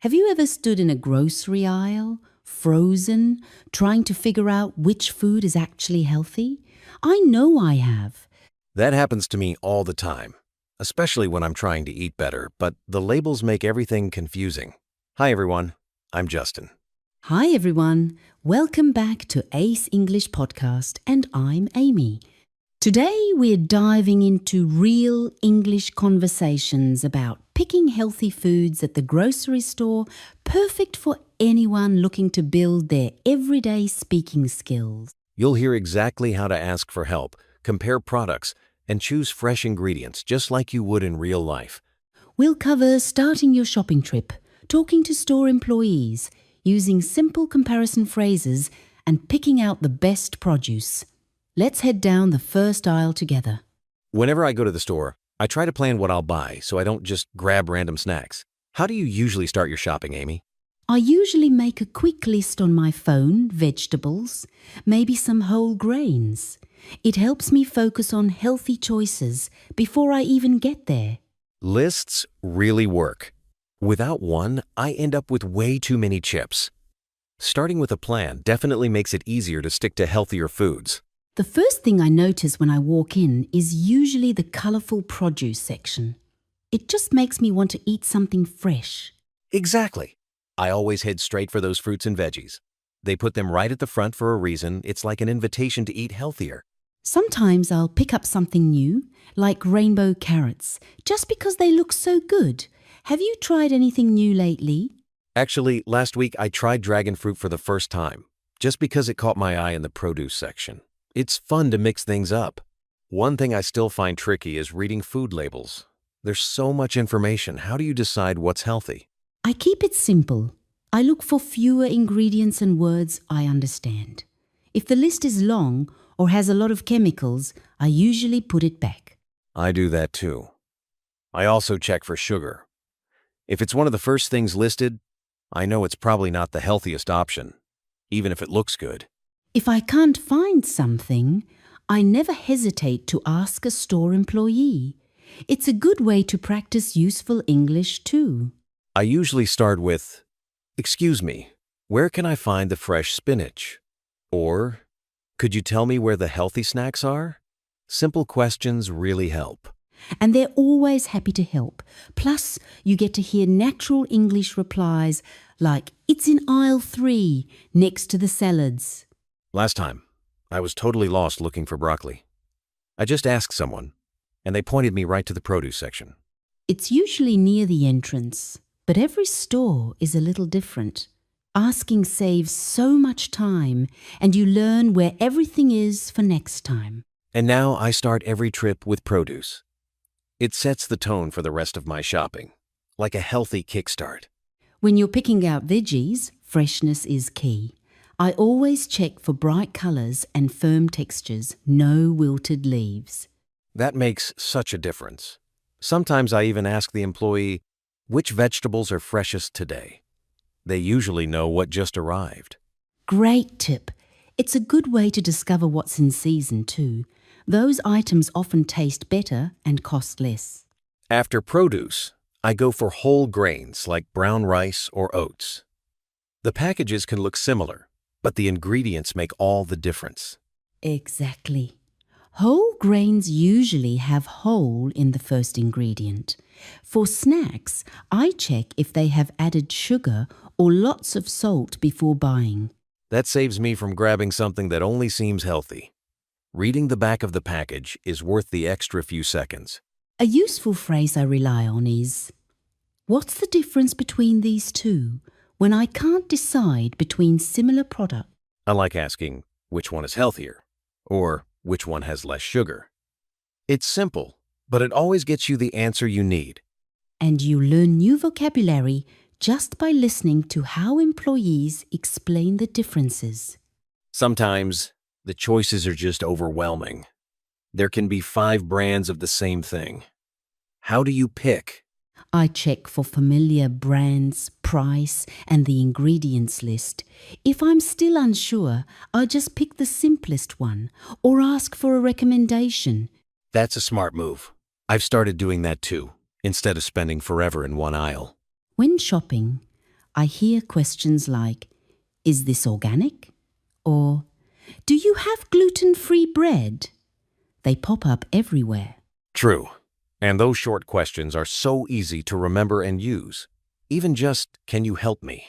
Have you ever stood in a grocery aisle, frozen, trying to figure out which food is actually healthy? I know I have. That happens to me all the time, especially when I'm trying to eat better, but the labels make everything confusing. Hi everyone, I'm Justin. Hi everyone, welcome back to Ace English Podcast and I'm Amy. Today we're diving into real English conversations about picking healthy foods at the grocery store, perfect for anyone looking to build their everyday speaking skills. You'll hear exactly how to ask for help, compare products, and choose fresh ingredients just like you would in real life. We'll cover starting your shopping trip, talking to store employees, using simple comparison phrases, and picking out the best produce. Let's head down the first aisle together. Whenever I go to the store, I try to plan what I'll buy so I don't just grab random snacks. How do you usually start your shopping, Amy? I usually make a quick list on my phone, vegetables, maybe some whole grains. It helps me focus on healthy choices before I even get there. Lists really work. Without one, I end up with way too many chips. Starting with a plan definitely makes it easier to stick to healthier foods. The first thing I notice when I walk in is usually the colourful produce section. It just makes me want to eat something fresh. Exactly. I always head straight for those fruits and veggies. They put them right at the front for a reason. It's like an invitation to eat healthier. Sometimes I'll pick up something new, like rainbow carrots, just because they look so good. Have you tried anything new lately? Actually, last week I tried dragon fruit for the first time, just because it caught my eye in the produce section. It's fun to mix things up. One thing I still find tricky is reading food labels. There's so much information. How do you decide what's healthy? I keep it simple. I look for fewer ingredients and words I understand. If the list is long or has a lot of chemicals, I usually put it back. I do that too. I also check for sugar. If it's one of the first things listed, I know it's probably not the healthiest option, even if it looks good. If I can't find something, I never hesitate to ask a store employee. It's a good way to practice useful English too. I usually start with, "Excuse me, where can I find the fresh spinach?" Or, "Could you tell me where the healthy snacks are?" Simple questions really help. And they're always happy to help. Plus, you get to hear natural English replies like, "It's in aisle 3, next to the salads." Last time, I was totally lost looking for broccoli. I just asked someone, and they pointed me right to the produce section. It's usually near the entrance, but every store is a little different. Asking saves so much time, and you learn where everything is for next time. And now I start every trip with produce. It sets the tone for the rest of my shopping, like a healthy kickstart. When you're picking out veggies, freshness is key. I always check for bright colours and firm textures, no wilted leaves. That makes such a difference. Sometimes I even ask the employee, which vegetables are freshest today? They usually know what just arrived. Great tip. It's a good way to discover what's in season too. Those items often taste better and cost less. After produce, I go for whole grains like brown rice or oats. The packages can look similar, but the ingredients make all the difference. Exactly. Whole grains usually have whole in the first ingredient. For snacks, I check if they have added sugar or lots of salt before buying. That saves me from grabbing something that only seems healthy. Reading the back of the package is worth the extra few seconds. A useful phrase I rely on is, "What's the difference between these two?" when I can't decide between similar products. I like asking which one is healthier or which one has less sugar. It's simple, but it always gets you the answer you need. And you learn new vocabulary just by listening to how employees explain the differences. Sometimes the choices are just overwhelming. There can be 5 brands of the same thing. How do you pick? I check for familiar brands, price, and the ingredients list. If I'm still unsure, I just pick the simplest one or ask for a recommendation. That's a smart move. I've started doing that too, instead of spending forever in one aisle. When shopping, I hear questions like, "Is this organic?" or "Do you have gluten-free bread?" They pop up everywhere. True. And those short questions are so easy to remember and use. Even just, "Can you help me?"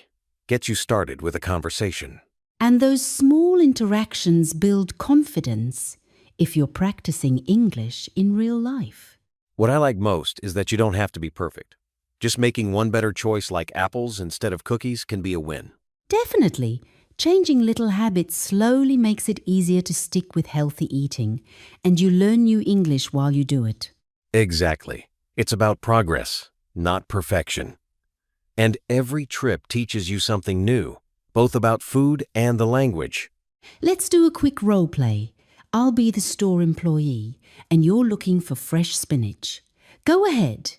gets you started with a conversation. And those small interactions build confidence if you're practicing English in real life. What I like most is that you don't have to be perfect. Just making one better choice like apples instead of cookies can be a win. Definitely, changing little habits slowly makes it easier to stick with healthy eating, and you learn new English while you do it. Exactly. It's about progress, not perfection. And every trip teaches you something new, both about food and the language. Let's do a quick role play. I'll be the store employee, and you're looking for fresh spinach. Go ahead.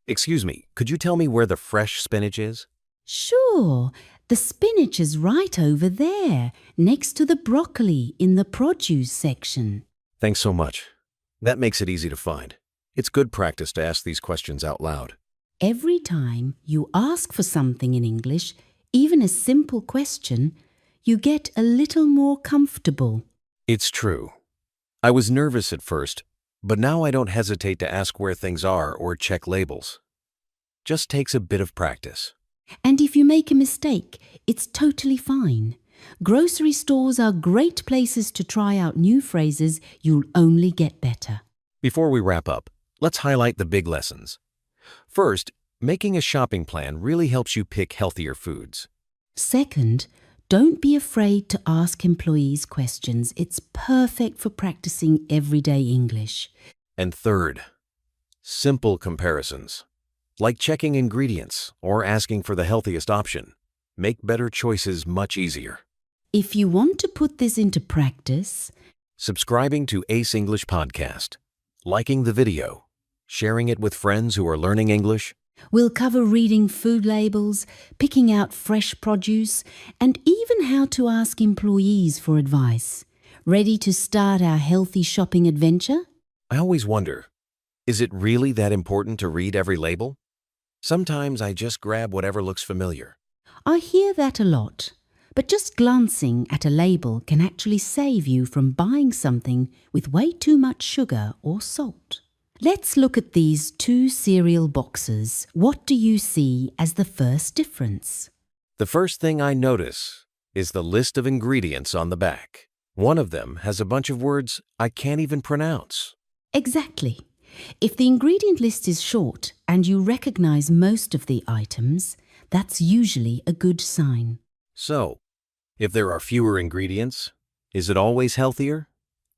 Excuse me, could you tell me where the fresh spinach is? Sure, the spinach is right over there, next to the broccoli in the produce section. Thanks so much. That makes it easy to find. It's good practice to ask these questions out loud. Every time you ask for something in English, even a simple question, you get a little more comfortable. It's true. I was nervous at first, but now I don't hesitate to ask where things are or check labels. Just takes a bit of practice. And if you make a mistake, it's totally fine. Grocery stores are great places to try out new phrases. You'll only get better. Before we wrap up, let's highlight the big lessons. First, making a shopping plan really helps you pick healthier foods. Second, don't be afraid to ask employees questions. It's perfect for practicing everyday English. And third, simple comparisons, like checking ingredients or asking for the healthiest option, make better choices much easier. If you want to put this into practice, Subscribing to Ace English Podcast, liking the video, sharing it with friends who are learning English, we'll cover reading food labels, picking out fresh produce, and even how to ask employees for advice. Ready to start our healthy shopping adventure? I always wonder, is it really that important to read every label? Sometimes I just grab whatever looks familiar. I hear that a lot, but just glancing at a label can actually save you from buying something with way too much sugar or salt. Let's look at these two cereal boxes. What do you see as the first difference? The first thing I notice is the list of ingredients on the back. One of them has a bunch of words I can't even pronounce. Exactly. If the ingredient list is short and you recognize most of the items, that's usually a good sign. So, if there are fewer ingredients, is it always healthier?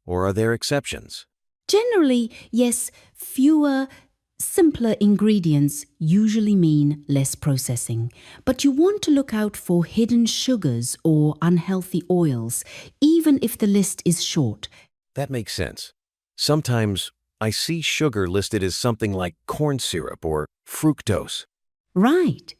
Or are there exceptions? Generally, yes, fewer, simpler ingredients usually mean less processing, but you want to look out for hidden sugars or unhealthy oils, even if the list is short. That makes sense. Sometimes I see sugar listed as something like corn syrup or fructose. Right.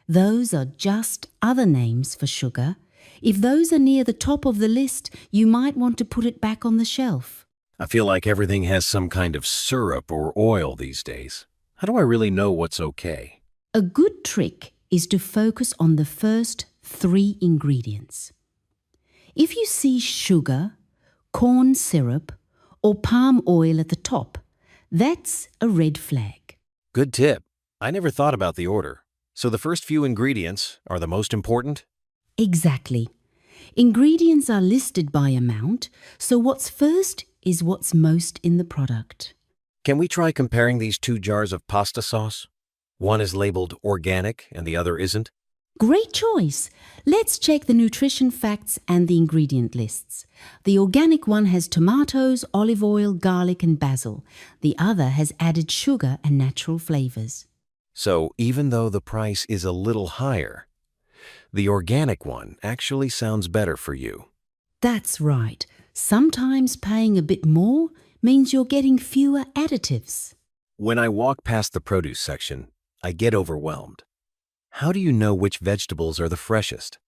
Those are just other names for sugar. If those are near the top of the list, you might want to put it back on the shelf. I feel like everything has some kind of syrup or oil these days. How do I really know what's okay? A good trick is to focus on the first 3 ingredients. If you see sugar, corn syrup, or palm oil at the top, that's a red flag. Good tip. I never thought about the order. So the first few ingredients are the most important? Exactly. Ingredients are listed by amount, so what's first is what's most in the product. Can we try comparing these 2 jars of pasta sauce? One is labeled organic and the other isn't. Great choice. Let's check the nutrition facts and the ingredient lists. The organic one has tomatoes, olive oil, garlic, and basil. The other has added sugar and natural flavors. So even though the price is a little higher, the organic one actually sounds better for you. That's right. Sometimes paying a bit more means you're getting fewer additives. When I walk past the produce section, I get overwhelmed. How do you know which vegetables are the freshest?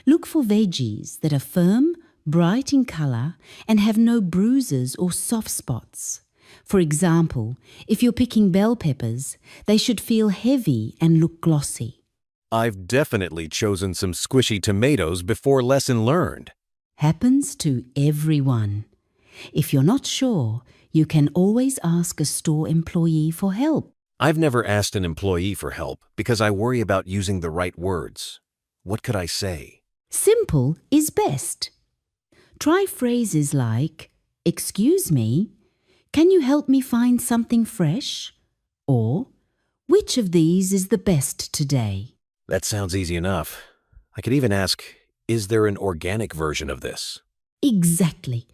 Look for veggies that are firm, bright in color, and have no bruises or soft spots. For example, if you're picking bell peppers, they should feel heavy and look glossy. I've definitely chosen some squishy tomatoes before lesson learned. Happens to everyone. If you're not sure, you can always ask a store employee for help. I've never asked an employee for help because I worry about using the right words. What could I say? Simple is best. Try phrases like, "Excuse me, can you help me find something fresh?" Or, "Which of these is the best today?" That sounds easy enough. I could even ask, is there an organic version of this? Exactly.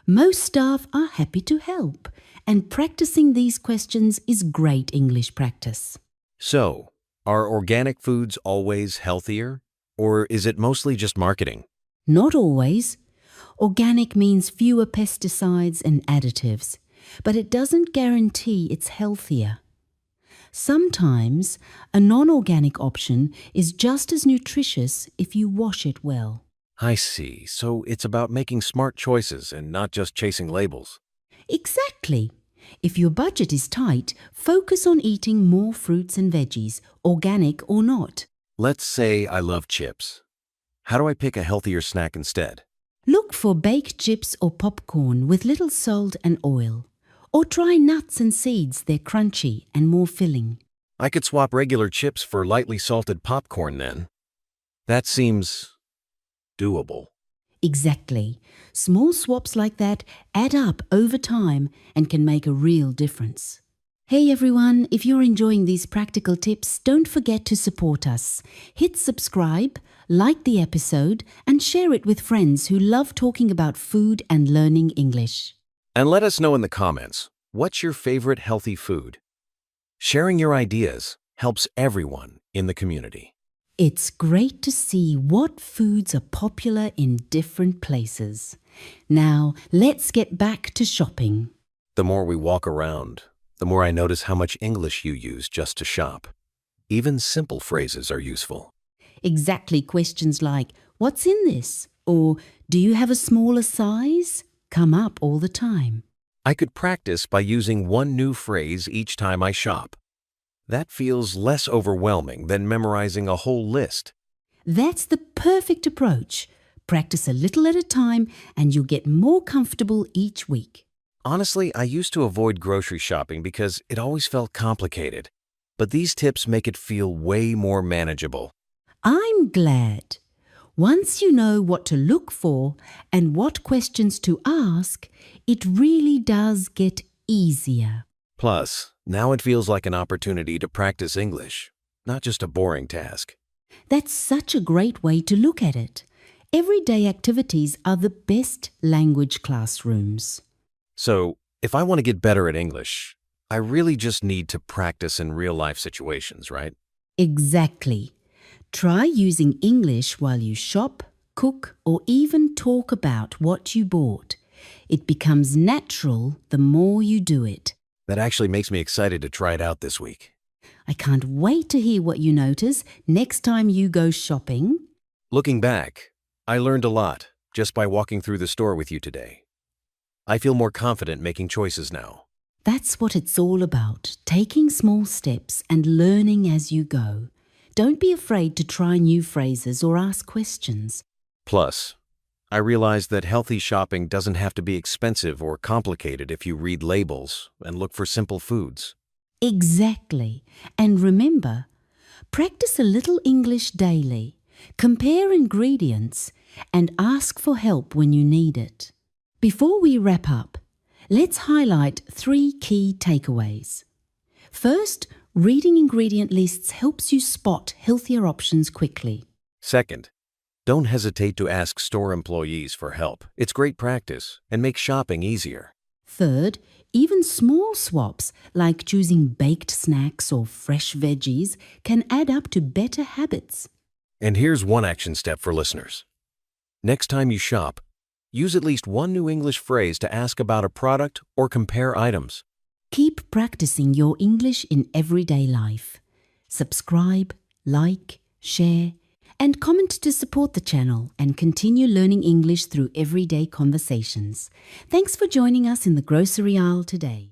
Most staff are happy to help, and practicing these questions is great English practice. So, are organic foods always healthier? Or is it mostly just marketing? Not always. Organic means fewer pesticides and additives, but it doesn't guarantee it's healthier. Sometimes a non-organic option is just as nutritious if you wash it well. I see. So it's about making smart choices and not just chasing labels. Exactly. If your budget is tight, focus on eating more fruits and veggies, organic or not. Let's say I love chips. How do I pick a healthier snack instead? Look for baked chips or popcorn with little salt and oil. Or try nuts and seeds, they're crunchy and more filling. I could swap regular chips for lightly salted popcorn then. That seems doable. Exactly. Small swaps like that add up over time and can make a real difference. Hey everyone, if you're enjoying these practical tips, don't forget to support us. Hit subscribe, like the episode, and share it with friends who love talking about food and learning English. And let us know in the comments, what's your favorite healthy food? Sharing your ideas helps everyone in the community. It's great to see what foods are popular in different places. Now, let's get back to shopping. The more we walk around, the more I notice how much English you use just to shop. Even simple phrases are useful. Exactly, questions like, "What's in this?" or "Do you have a smaller size?" come up all the time. I could practice by using one new phrase each time I shop. That feels less overwhelming than memorizing a whole list. That's the perfect approach. Practice a little at a time and you'll get more comfortable each week. Honestly, I used to avoid grocery shopping because it always felt complicated. But these tips make it feel way more manageable. I'm glad. Once you know what to look for and what questions to ask, it really does get easier. Plus, now it feels like an opportunity to practice English, not just a boring task. That's such a great way to look at it. Everyday activities are the best language classrooms. So, if I want to get better at English, I really just need to practice in real-life situations, right? Exactly. Try using English while you shop, cook, or even talk about what you bought. It becomes natural the more you do it. That actually makes me excited to try it out this week. I can't wait to hear what you notice next time you go shopping. Looking back, I learned a lot just by walking through the store with you today. I feel more confident making choices now. That's what it's all about, taking small steps and learning as you go. Don't be afraid to try new phrases or ask questions. Plus, I realized that healthy shopping doesn't have to be expensive or complicated if you read labels and look for simple foods. Exactly. And remember, practice a little English daily, compare ingredients, and ask for help when you need it. Before we wrap up, let's highlight 3 key takeaways. First, reading ingredient lists helps you spot healthier options quickly. Second, don't hesitate to ask store employees for help. It's great practice and makes shopping easier. Third, even small swaps like choosing baked snacks or fresh veggies can add up to better habits. And here's one action step for listeners. Next time you shop, use at least one new English phrase to ask about a product or compare items. Keep practicing your English in everyday life. Subscribe, like, share, and comment to support the channel and continue learning English through everyday conversations. Thanks for joining us in the grocery aisle today.